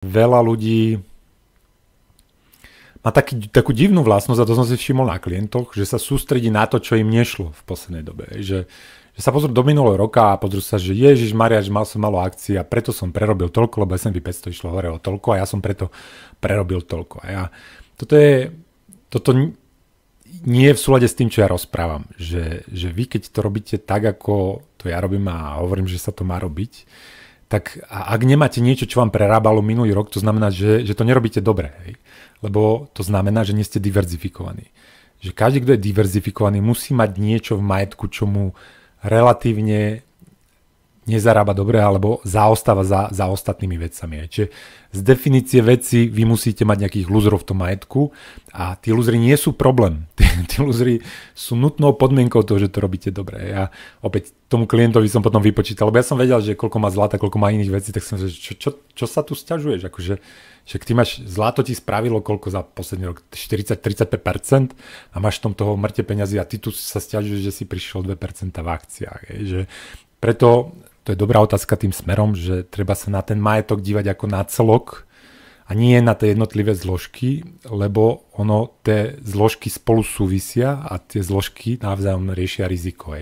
veľa ľudí má takú divnú vlastnosť, a to som si všimol na klientoch, že sa sústredí na to, čo im nešlo v poslednej dobe. Že sa pozrú do minulého roka a pozrú sa, že Ježiš Maria, že mal som malo akcií a preto som prerobil toľko, lebo S&P 500 išlo hore o toľko a ja som preto prerobil toľko. Toto nie je v súlade s tým, čo ja rozprávam. Že vy, keď to robíte tak, ako to ja robím a hovorím, že sa to má robiť, tak ak nemáte niečo, čo vám prerábalo minulý rok, to znamená, že to nerobíte dobre. Hej? Lebo to znamená, že nie ste diverzifikovaní. Že každý, kto je diverzifikovaný, musí mať niečo v majetku, čo mu relatívne nezarába dobre alebo zaostáva za ostatnými vecami. Čiže z definície veci vy musíte mať nejakých lúzrov v tom majetku a tí lúzry nie sú problém. Tí lúzry sú nutnou podmienkou toho, že to robíte dobre. Ja opäť tomu klientovi som potom vypočítal, lebo ja som vedel, že koľko má zlata, koľko má iných vecí, tak som povedal, čo sa tu sťažuješ? Akože, že ty máš, zlato ti spravilo koľko za posledný rok? 40-35% a máš v tom toho mŕte peňazí a ty tu sa sťažuješ, že si prišiel 2% v akciách. Že preto to je dobrá otázka tým smerom, že treba sa na ten majetok dívať ako na celok a nie na tie jednotlivé zložky, lebo tie zložky spolu súvisia a tie zložky navzájom riešia riziko.